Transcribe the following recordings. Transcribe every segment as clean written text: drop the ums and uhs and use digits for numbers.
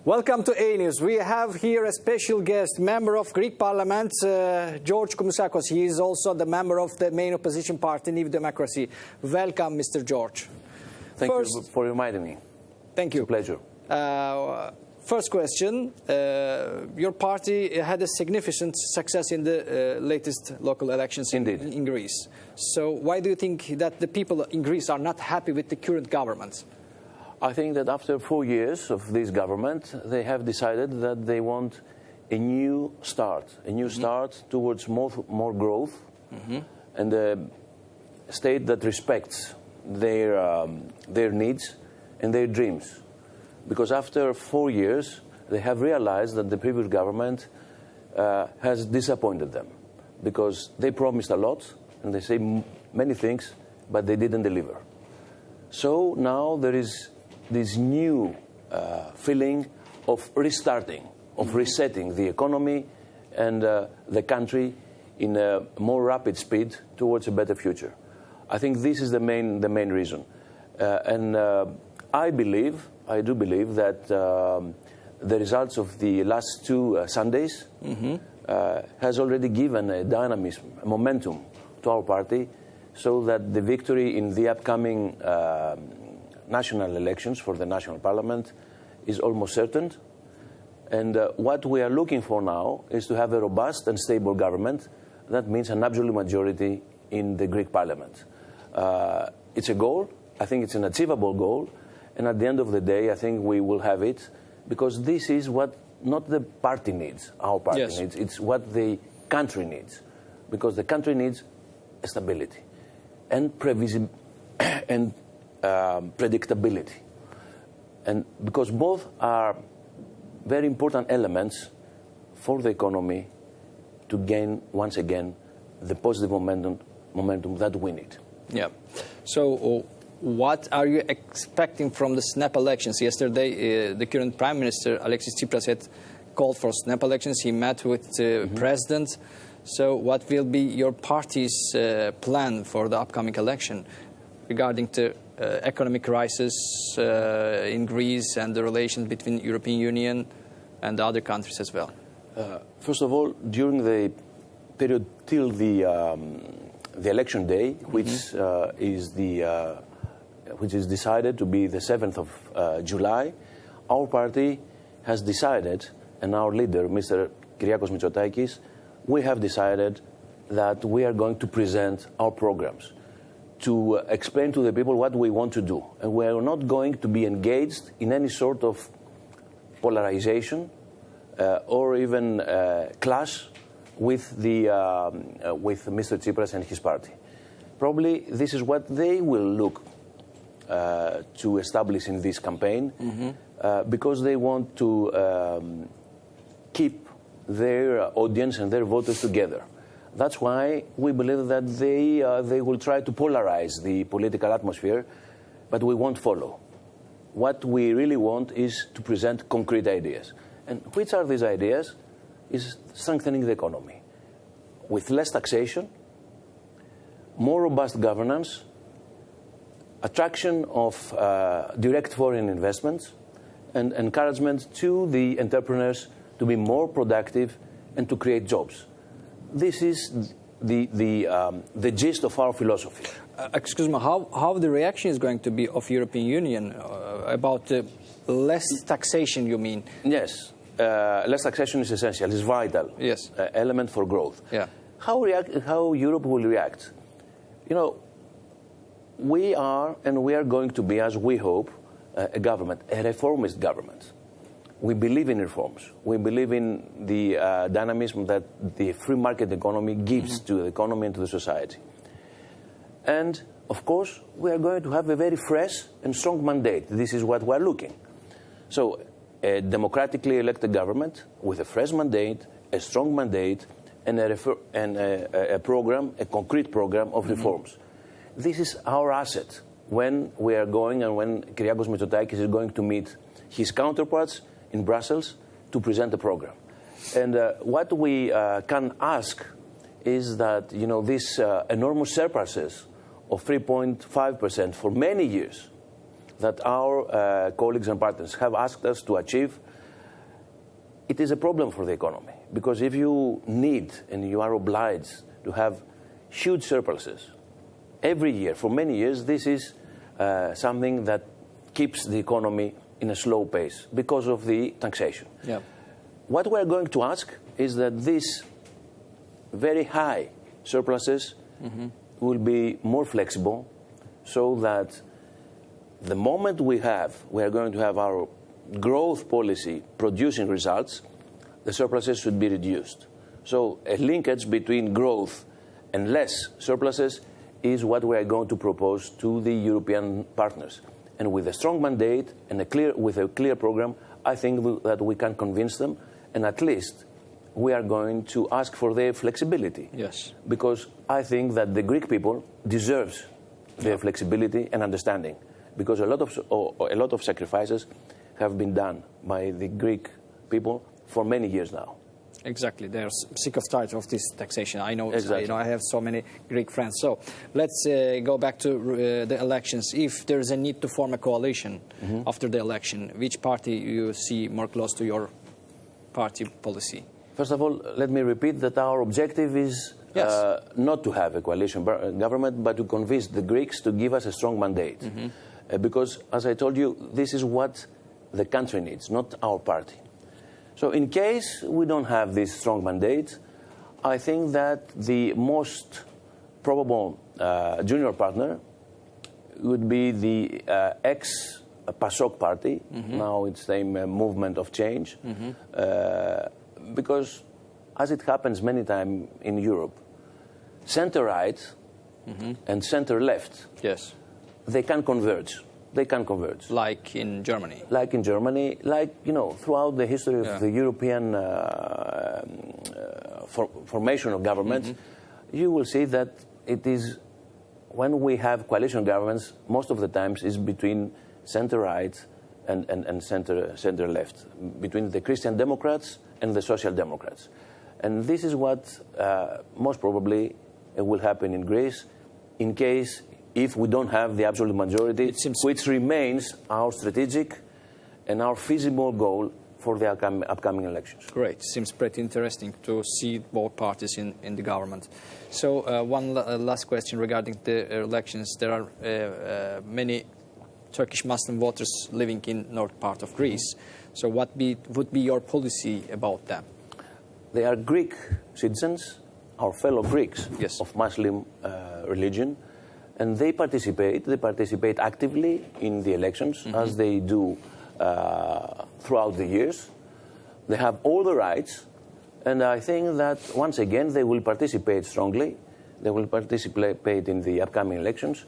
Welcome to A News. We have here a special guest, member of Greek Parliament, George Koumoutsakos. He is also the member of the main opposition party, New Democracy. Welcome, Mr. George. Thank you for reminding me. Thank you. It's a pleasure. First question. Your party had a significant success in the latest local elections in Greece. So why do you think that the people in Greece are not happy with the current government? I think that after 4 years of this government, they have decided that they want a new start towards more growth and a state that respects their needs and their dreams. Because after 4 years, they have realized that the previous government has disappointed them. Because they promised a lot and they say many things, but they didn't deliver. So now there is this new feeling of restarting, of resetting the economy and the country in a more rapid speed towards a better future. I think this is the main reason. I do believe that the results of the last two Sundays has already given a dynamism, a momentum to our party, so that the victory in the upcoming national elections for the national parliament is almost certain. And what we are looking for now is to have a robust and stable government. That means an absolute majority in the Greek parliament. It's a goal. I think it's an achievable goal. And at the end of the day, I think we will have it, because this is what not the party needs, our party needs. It's what the country needs, because the country needs stability and predictability. And because both are very important elements for the economy to gain, once again, the positive momentum that we need. Yeah. So what are you expecting from the snap elections? Yesterday, the current Prime Minister, Alexis Tsipras, had called for snap elections. He met with the President. So what will be your party's plan for the upcoming election regarding the economic crisis in Greece and the relations between the European Union and the other countries as well? First of all, during the period till the election day, which is decided to be the 7th of July, our party has decided, and our leader, Mr. Kyriakos Mitsotakis, we have decided that we are going to present our programs, to explain to the people what we want to do. And we are not going to be engaged in any sort of polarization or even clash with Mr. Tsipras and his party. Probably this is what they will look to establish in this campaign, because they want to keep their audience and their voters together. That's why we believe that they will try to polarize the political atmosphere, but we won't follow. What we really want is to present concrete ideas. And which are these ideas? Is strengthening the economy with less taxation, more robust governance, attraction of direct foreign investments, and encouragement to the entrepreneurs to be more productive and to create jobs. This is the gist of our philosophy. Excuse me, how the reaction is going to be of European Union about less taxation, you mean? Yes, less taxation is essential, is vital. Yes. Element for growth. Yeah. How Europe will react? You know, we are going to be, as we hope, a government, a reformist government. We believe in reforms. We believe in the dynamism that the free market economy gives to the economy and to the society. And, of course, we are going to have a very fresh and strong mandate. This is what we are looking. So, a democratically elected government with a fresh mandate, a strong mandate, and a program, a concrete program of reforms. This is our asset when we are going and when Kyriakos Mitsotakis is going to meet his counterparts in Brussels to present a program. And what we can ask is that, you know, these enormous surpluses of 3.5% for many years that our colleagues and partners have asked us to achieve, it is a problem for the economy, because if you need and you are obliged to have huge surpluses every year for many years, this is something that keeps the economy in a slow pace because of the taxation. Yeah. What we're going to ask is that these very high surpluses will be more flexible, so that the moment we are going to have our growth policy producing results, the surpluses should be reduced. So a linkage between growth and less surpluses is what we are going to propose to the European partners. And with a strong mandate and with a clear program, I think that we can convince them, and at least we are going to ask for their flexibility. Yes. Because I think that the Greek people deserves their flexibility and understanding, because a lot of sacrifices have been done by the Greek people for many years now. Exactly. They're sick of tired of this taxation. I know. Exactly. I have so many Greek friends. So let's go back to the elections. If there is a need to form a coalition after the election, which party you see more close to your party policy? First of all, let me repeat that our objective is not to have a coalition government, but to convince the Greeks to give us a strong mandate. Because, as I told you, this is what the country needs, not our party. So in case we don't have this strong mandate, I think that the most probable junior partner would be the ex-PASOK party. Now it's the Movement of Change. Because, as it happens many times in Europe, center-right and center-left, Yes. they can converge. They can converge. Like in Germany. Like in Germany, throughout the history of the European formation of governments, you will see that it is, when we have coalition governments, most of the times is between center-right and center-left, between the Christian Democrats and the Social Democrats. And this is what most probably will happen in Greece, in case if we don't have the absolute majority, which remains our strategic and our feasible goal for the upcoming elections. Great. Seems pretty interesting to see both parties in the government. So one last question regarding the elections. There are many Turkish Muslim voters living in north part of Greece. So what would be your policy about them? They are Greek citizens, our fellow Greeks of Muslim religion, and they participate actively in the elections, as they do throughout the years. They have all the rights, and I think that once again they will participate strongly. They will participate in the upcoming elections,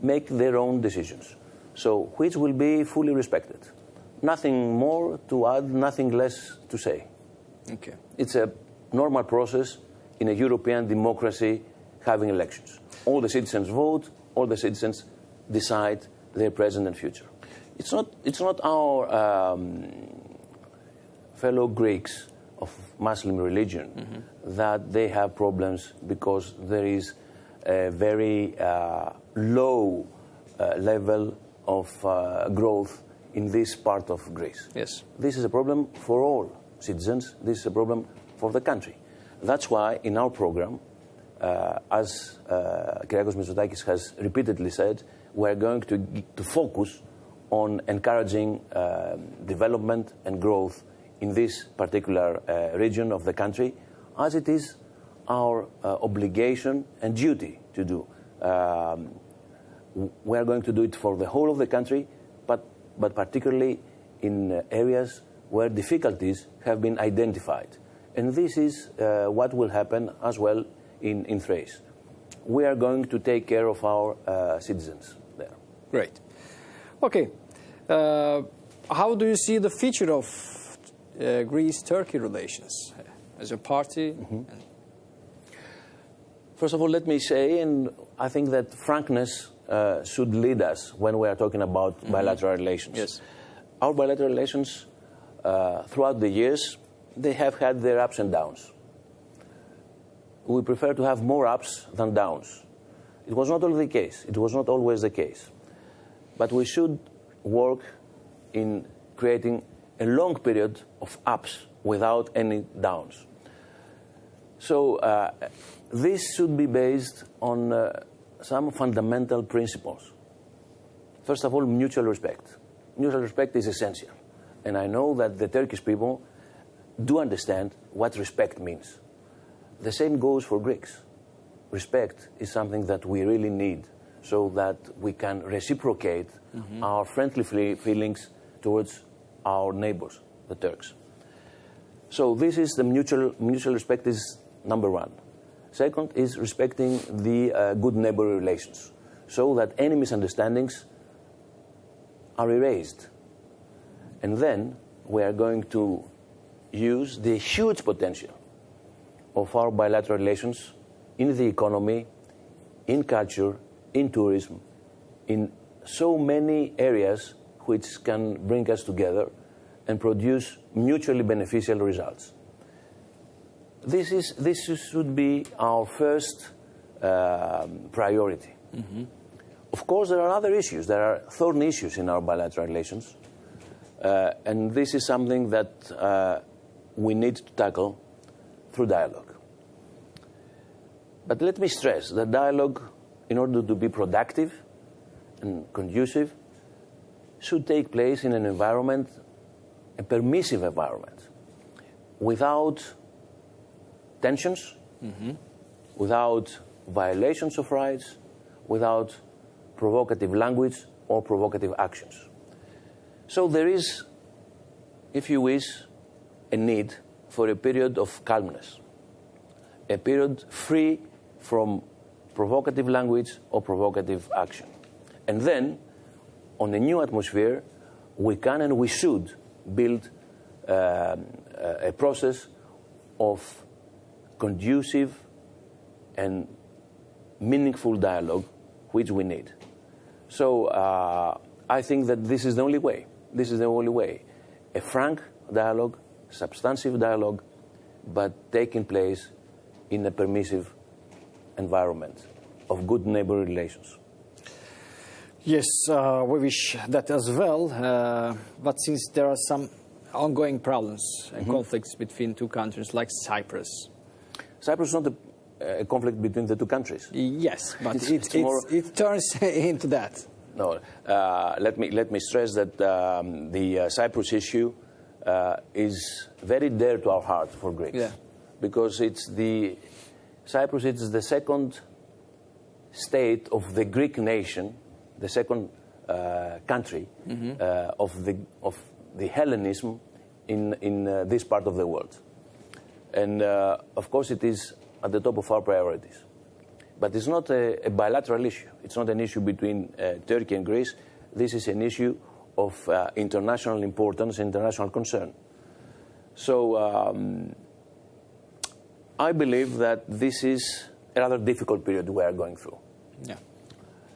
make their own decisions, so which will be fully respected. Nothing more to add, nothing less to say. Okay. It's a normal process in a European democracy, having elections. All the citizens vote, all the citizens decide their present and future. It's not our fellow Greeks of Muslim religion that they have problems because there is a very low level of growth in this part of Greece. Yes. This is a problem for all citizens. This is a problem for the country. That's why in our program, as Kyriakos Mitsotakis has repeatedly said, we're going to focus on encouraging development and growth in this particular region of the country, as it is our obligation and duty to do. We are going to do it for the whole of the country, but particularly in areas where difficulties have been identified. And this is what will happen as well in Thrace. We are going to take care of our citizens there. Great. Okay. How do you see the future of Greece-Turkey relations as a party? First of all, let me say, and I think that frankness should lead us when we are talking about bilateral relations. Yes. Our bilateral relations, throughout the years, they have had their ups and downs. We prefer to have more ups than downs. It was not always the case. It was not always the case. But we should work in creating a long period of ups without any downs. So this should be based on some fundamental principles. First of all, mutual respect. Mutual respect is essential. And I know that the Turkish people do understand what respect means. The same goes for Greeks. Respect is something that we really need so that we can reciprocate our friendly feelings towards our neighbors, the Turks. So this is the mutual respect is number one. Second is respecting the good neighborly relations so that any misunderstandings are erased. And then we are going to use the huge potential of our bilateral relations in the economy, in culture, in tourism, in so many areas which can bring us together and produce mutually beneficial results. This should be our first priority. Of course, there are other issues. There are thorny issues in our bilateral relations. And this is something that we need to tackle through dialogue. But let me stress that dialogue, in order to be productive and conducive, should take place in an environment, a permissive environment, without tensions, without violations of rights, without provocative language or provocative actions. So there is, if you wish, a need for a period of calmness, a period free from provocative language or provocative action. And then, on a new atmosphere, we can and we should build a process of conducive and meaningful dialogue, which we need. So I think that this is the only way. This is the only way. A frank dialogue, substantive dialogue, but taking place in a permissive environment of good neighborly relations. Yes, we wish that as well. But since there are some ongoing problems and conflicts between two countries, like Cyprus. Cyprus is not a conflict between the two countries. Yes, but it turns into that. No, let me stress that the Cyprus issue is very dear to our heart for Greeks, because Cyprus is the second state of the Greek nation, the second country of the Hellenism in this part of the world, and of course it is at the top of our priorities. But it's not a bilateral issue. It's not an issue between Turkey and Greece. This is an issue of international importance, international concern. So I believe that this is a rather difficult period we are going through. Yeah.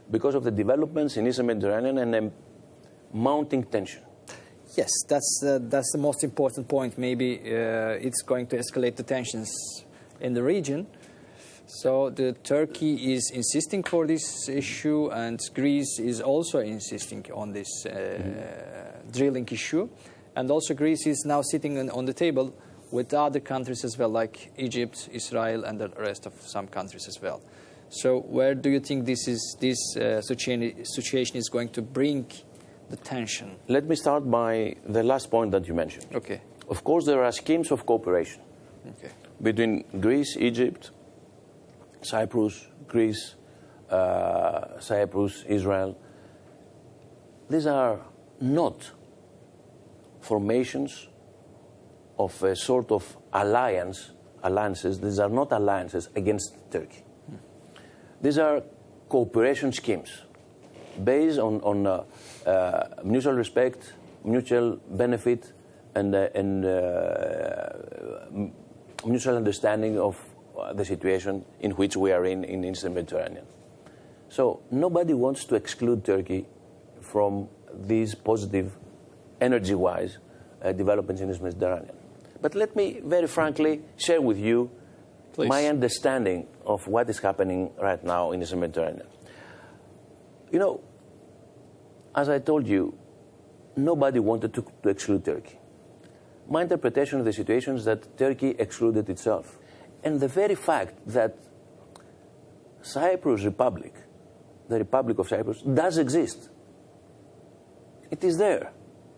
Because of the developments in Eastern Mediterranean and a mounting tension. Yes, that's the most important point. Maybe it's going to escalate the tensions in the region. So Turkey is insisting for this issue, and Greece is also insisting on this drilling issue. And also Greece is now sitting on the table with other countries as well, like Egypt, Israel, and the rest of some countries as well. So where do you think this situation is going to bring the tension? Let me start by the last point that you mentioned. Okay. Of course, there are schemes of cooperation between Greece, Egypt, Cyprus, Greece, Cyprus, Israel. These are not formations of a sort of alliances. These are not alliances against Turkey. These are cooperation schemes based on mutual respect, mutual benefit, and mutual understanding of the situation in which we are in Eastern Mediterranean. So nobody wants to exclude Turkey from these positive, energy-wise developments in Eastern Mediterranean. But let me very frankly share with you my understanding of what is happening right now in Eastern Mediterranean. You know, as I told you, nobody wanted to exclude Turkey. my interpretation of the situation is that Turkey excluded itself. And the very fact that Cyprus Republic, the Republic of Cyprus, does exist. It is there,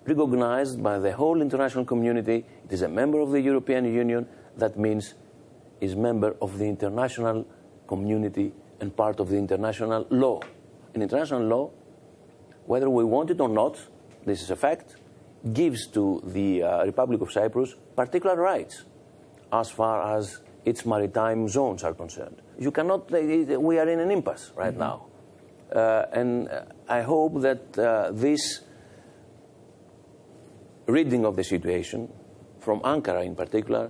recognized by the whole international community. It is a member of the European Union. That means is member of the international community and part of the international law. In international law, whether we want it or not, this is a fact, gives to the Republic of Cyprus particular rights as far as its maritime zones are concerned. You cannot, we are in an impasse right now. And I hope that this reading of the situation, from Ankara in particular,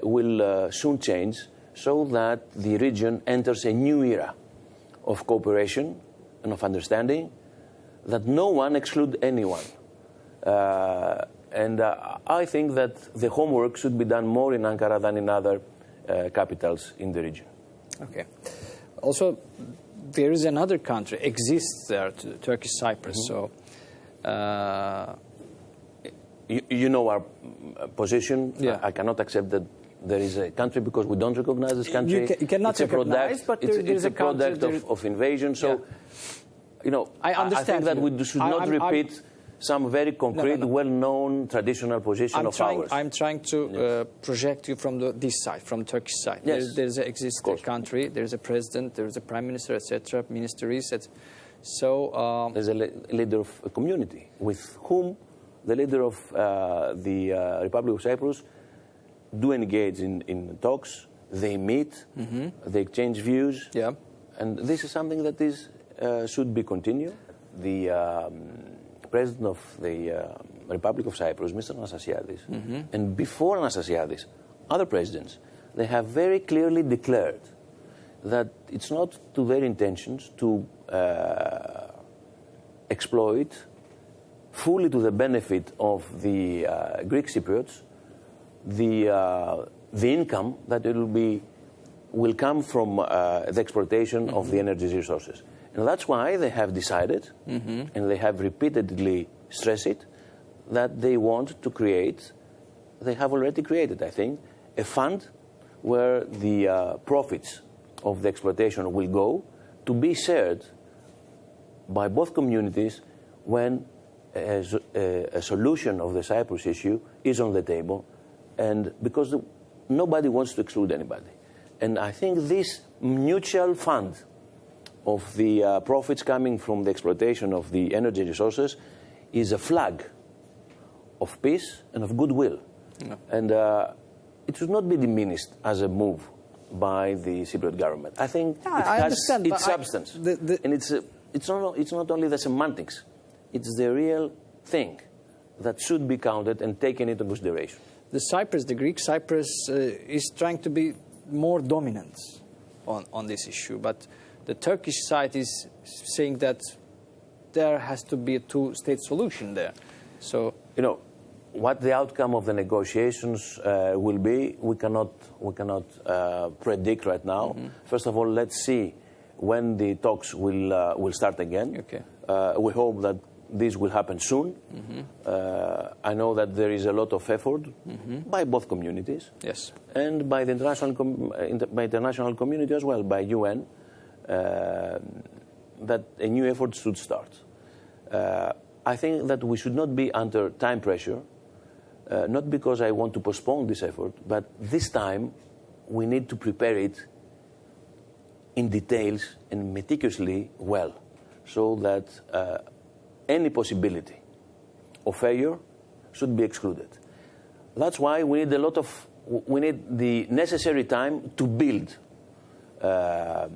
will soon change so that the region enters a new era of cooperation and of understanding, that no one excludes anyone. And I think that the homework should be done more in Ankara than in other capitals in the region. Okay. Also, there is another country, exists there, Turkish Cyprus. Mm-hmm. So, you know our position. Yeah. I cannot accept that there is a country because we don't recognize this country. You cannot recognize, but it's a product of invasion. So, Yeah. You know, I understand think that we should not repeat some very concrete, well-known traditional position of ours. I'm trying to project you from this side, from Turkish side. Yes. There's an existing country, there's a president, there's a prime minister, etc., ministries. So there's a leader of a community with whom the leader of the Republic of Cyprus do engage in talks. They meet, they exchange views, yeah. and this is something that is should be continued. The president of the Republic of Cyprus, Mr. Anastasiadis, and before Anastasiadis, other presidents, they have very clearly declared that it's not to their intentions to exploit fully to the benefit of the Greek Cypriots the income that will come from the exploitation of the energy resources. And that's why they have decided, and they have repeatedly stressed it, that they want to create, they have already created, I think, a fund where the profits of the exploitation will go to be shared by both communities when a solution of the Cyprus issue is on the table, and because nobody wants to exclude anybody. And I think this mutual fund of the profits coming from the exploitation of the energy resources is a flag of peace and of goodwill. Yeah. And it should not be diminished as a move by the Cypriot government. I think it has its substance. And it's not only the semantics, it's the real thing that should be counted and taken into consideration. The Greek Cyprus is trying to be more dominant on this issue, but the Turkish side is saying that there has to be a two-state solution there. So, you know, what the outcome of the negotiations will be, we cannot predict right now. First of all, let's see when the talks will start again. Okay. We hope that this will happen soon. I know that there is a lot of effort by both communities, yes, and by the international community as well, by UN, that a new effort should start. I think that we should not be under time pressure, not because I want to postpone this effort, but this time we need to prepare it in details and meticulously well, so that any possibility of failure should be excluded. That's why we need the necessary time to build a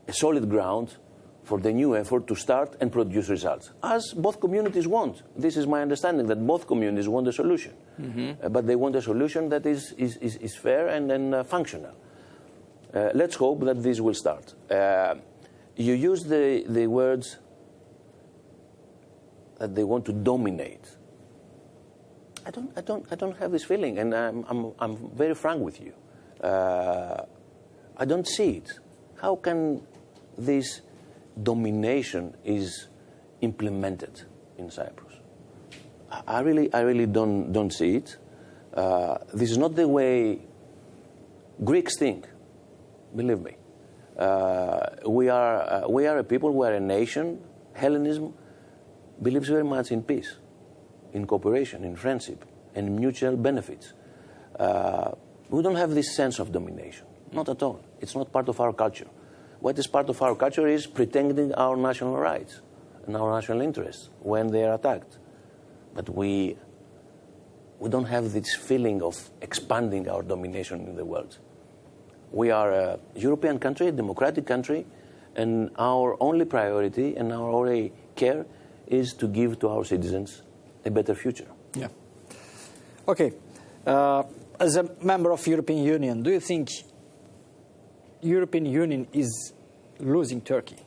solid ground for the new effort to start and produce results, as both communities want. This is my understanding, that both communities want a solution, but they want a solution that is fair and functional. Let's hope that this will start. You use the words that they want to dominate. I don't have this feeling, and I'm very frank with you. I don't see it. How can this domination is implemented in Cyprus? I really don't see it. This is not the way Greeks think. Believe me. We are a people, we are a nation. Hellenism believes very much in peace, in cooperation, in friendship, and mutual benefits. We don't have this sense of domination. Not at all. It's not part of our culture. What is part of our culture is pretending our national rights and our national interests when they are attacked. But we don't have this feeling of expanding our domination in the world. We are a European country, a democratic country, and our only priority and our only care is to give to our citizens a better future. Yeah. Okay. As a member of European Union, do you think European Union is losing Turkey?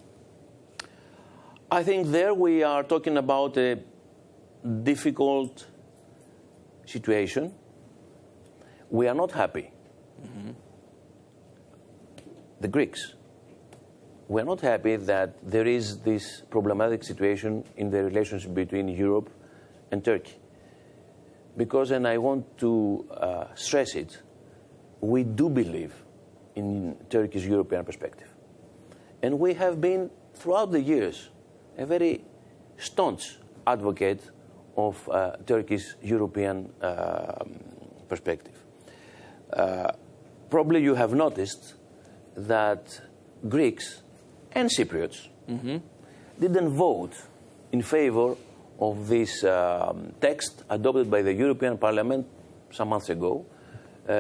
I think there we are talking about a difficult situation. We are not happy. Mm-hmm. The Greeks. We are not happy that there is this problematic situation in the relationship between Europe and Turkey. Because, and I want to stress it, we do believe in Turkey's European perspective. And we have been, throughout the years, a very staunch advocate of Turkey's European perspective. Probably you have noticed that Greeks and Cypriots didn't vote in favor of this text adopted by the European Parliament some months ago,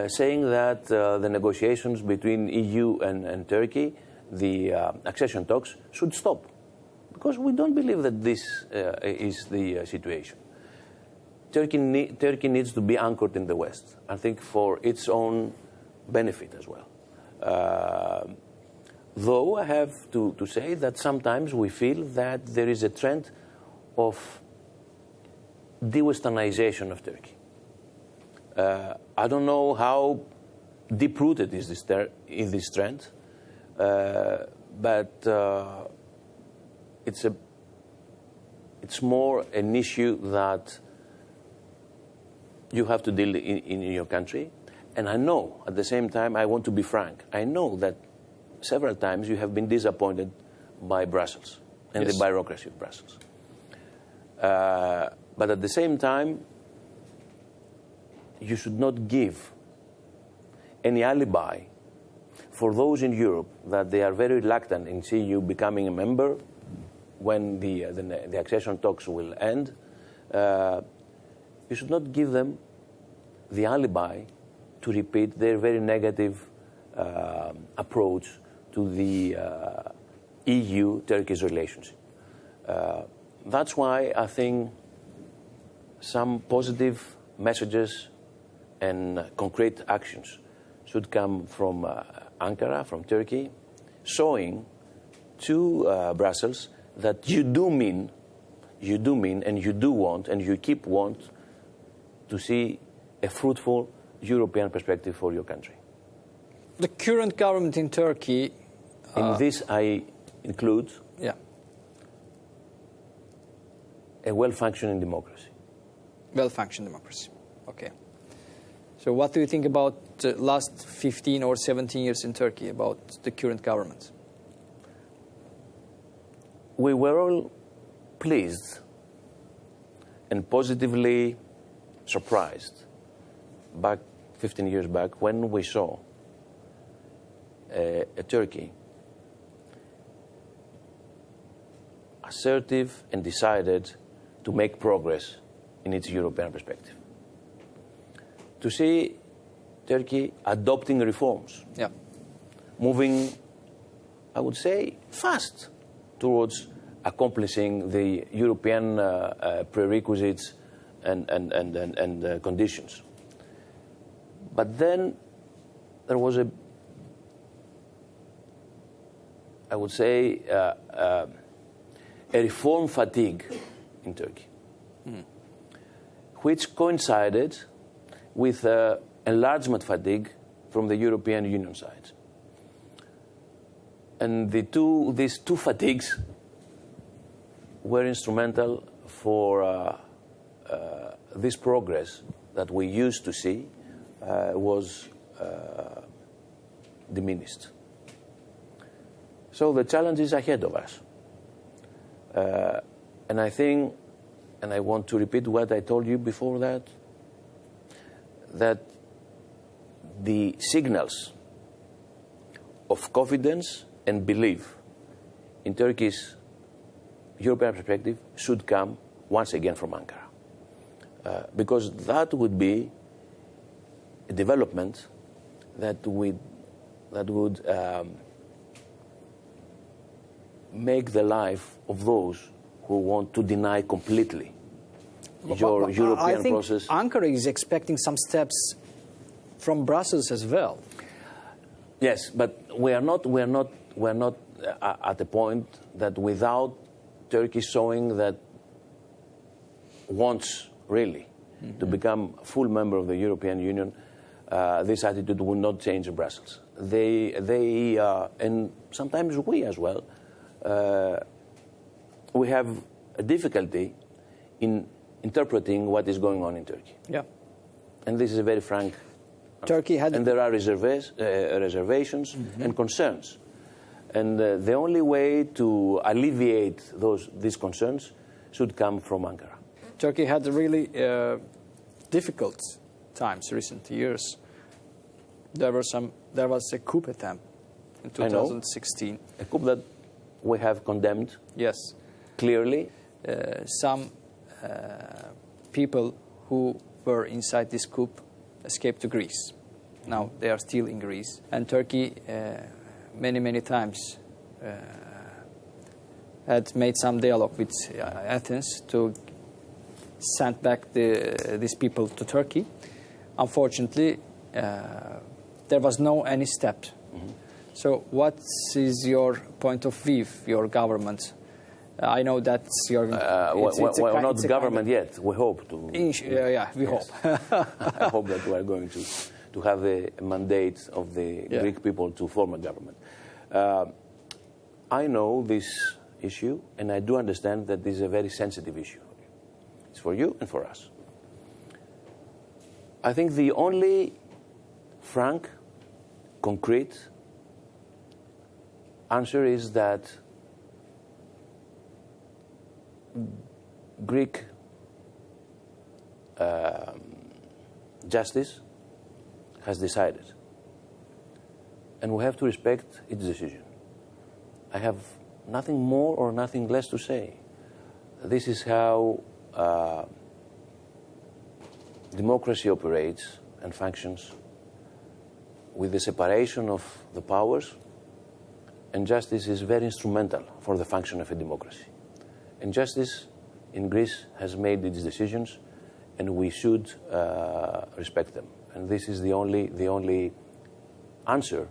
saying that the negotiations between EU and Turkey, the accession talks, should stop. Because we don't believe that this is the situation. Turkey needs to be anchored in the West, I think, for its own benefit as well. Though I have to say that sometimes we feel that there is a trend of de-Westernization of Turkey. I don't know how deep-rooted is this trend, but it's more an issue that you have to deal in your country. And I know, at the same time, I want to be frank, I know that several times you have been disappointed by Brussels and the bureaucracy of Brussels. But at the same time, you should not give any alibi for those in Europe that they are very reluctant in seeing you becoming a member when the accession talks will end. You should not give them the alibi to repeat their very negative approach to the EU-Turkish relationship. That's why I think some positive messages and concrete actions should come from Ankara, from Turkey, showing to Brussels that you do mean, and you do want, and you keep want to see a fruitful European perspective for your country. The current government in Turkey... in this I include a well-functioning democracy. Well-functioning democracy, okay. So what do you think about the last 15 or 17 years in Turkey, about the current government? We were all pleased and positively surprised back 15 years back when we saw a Turkey assertive and decided to make progress in its European perspective. To see Turkey adopting reforms, moving, I would say, fast towards accomplishing the European prerequisites and conditions. But then there was I would say, a reform fatigue in Turkey, which coincided with enlargement fatigue from the European Union side. And these two fatigues were instrumental for this progress that we used to see was diminished. So the challenge is ahead of us. And I think, and I want to repeat what I told you before that the signals of confidence and belief in Turkey's European perspective should come once again from Ankara. Because that would be a development that would make the life of those who want to deny completely your European process. I think Ankara is expecting some steps from Brussels as well. Yes, but we are not at a point that without Turkey showing that wants really to become a full member of the European Union, this attitude will not change in Brussels. They and sometimes we as well, we have a difficulty in interpreting what is going on in Turkey. Yeah. And this is a very frank. Turkey had, and there are reservations and concerns. And the only way to alleviate these concerns should come from Ankara. Turkey had really difficult times recent years. There was a coup attempt in 2016. A coup that we have condemned. Yes. Clearly. Some people who were inside this coup escaped to Greece. Now they are still in Greece. And Turkey many times had made some dialogue with Athens to send back these people to Turkey. Unfortunately, there was no any step. So what is your point of view, your government? I know that you're... Well, not government yet. We hope to... yeah, we hope. I hope that we are going to have the mandate of the Greek people to form a government. I know this issue, and I do understand that this is a very sensitive issue. It's for you and for us. I think the only frank, concrete answer is that Greek justice has decided, and we have to respect its decision. I have nothing more or nothing less to say. This is how democracy operates and functions, with the separation of the powers, and justice is very instrumental for the function of a democracy. And justice in Greece has made its decisions, and we should respect them. And this is the only answer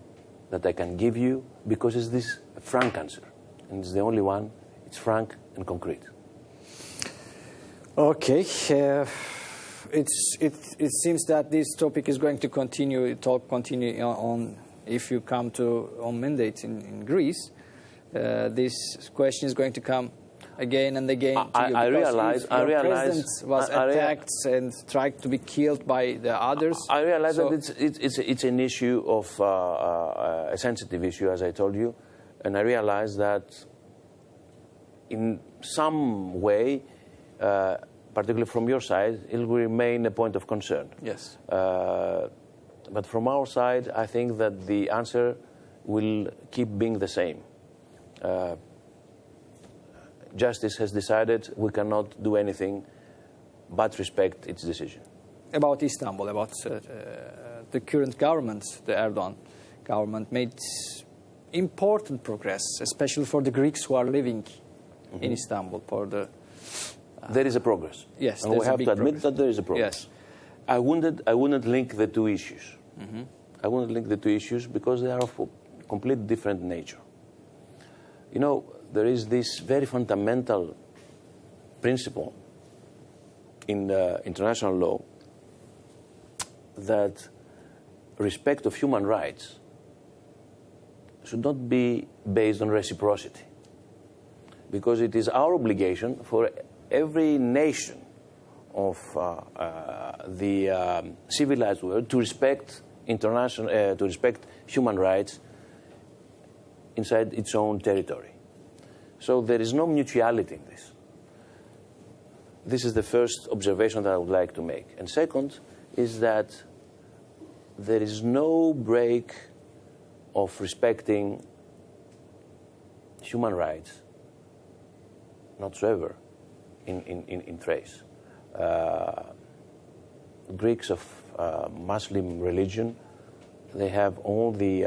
that I can give you, because it's this frank answer, and it's the only one. It's frank and concrete. Okay. It seems that this topic is going to continue on if you come on mandate in Greece. This question is going to come again and again to you. I realize president was attacked and tried to be killed by the others. I realize that it's an issue of a sensitive issue, as I told you, and I realize that in some way, particularly from your side, it will remain a point of concern. Yes. But from our side, I think that the answer will keep being the same. Justice has decided we cannot do anything but respect its decision. About Istanbul, about the current government, the Erdogan government, made important progress, especially for the Greeks who are living in Istanbul. There is a progress. Yes, and we have to admit that there is a progress. Yes. I wouldn't link the two issues. I wouldn't link the two issues because they are of a complete different nature. You know, there is this very fundamental principle in international law that respect of human rights should not be based on reciprocity, because it is our obligation for every nation of the civilized world to respect to respect human rights inside its own territory. So there is no mutuality in this. This is the first observation that I would like to make. And second is that there is no break of respecting human rights whatsoever in Thrace. Greeks of Muslim religion, they have all the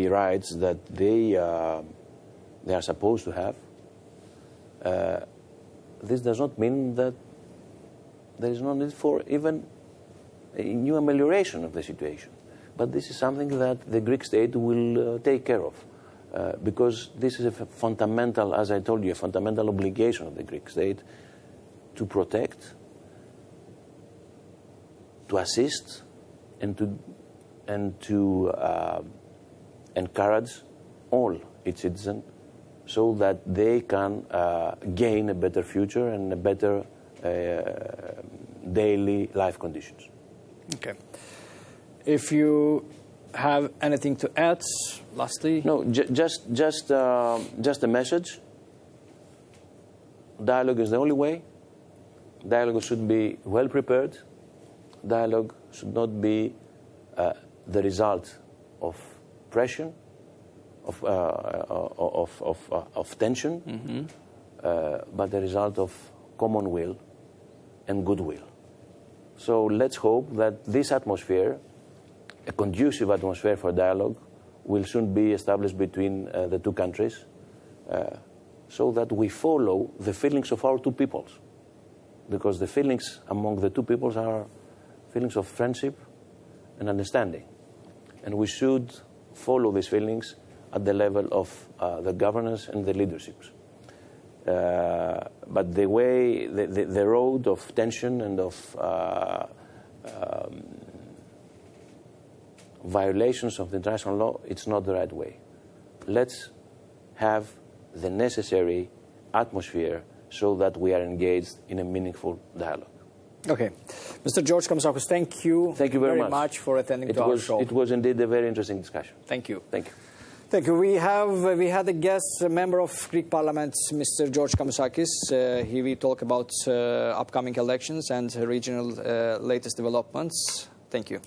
rights that they are supposed to have. This does not mean that there is no need for even a new amelioration of the situation. But this is something that the Greek state will take care of. Because this is a fundamental, as I told you, a fundamental obligation of the Greek state to protect, to assist, and to encourage all its citizens so that they can gain a better future and a better daily life conditions. Okay. If you have anything to add, lastly? No, just a message. Dialogue is the only way. Dialogue should be well prepared. Dialogue should not be the result of pressure, of tension, but the result of common will and goodwill. So let's hope that this atmosphere, a conducive atmosphere for dialogue, will soon be established between the two countries so that we follow the feelings of our two peoples. Because the feelings among the two peoples are feelings of friendship and understanding. And we should follow these feelings at the level of the governance and the leaderships. But the way, the road of tension and of violations of the international law, it's not the right way. Let's have the necessary atmosphere so that we are engaged in a meaningful dialogue. Okay. Mr. George Kamsakis, thank you very much for attending to our show. It was indeed a very interesting discussion. Thank you. Thank you. Thank you. We had a guest, a member of Greek Parliament, Mr. George Kamsakis. He will talk about upcoming elections and regional latest developments. Thank you.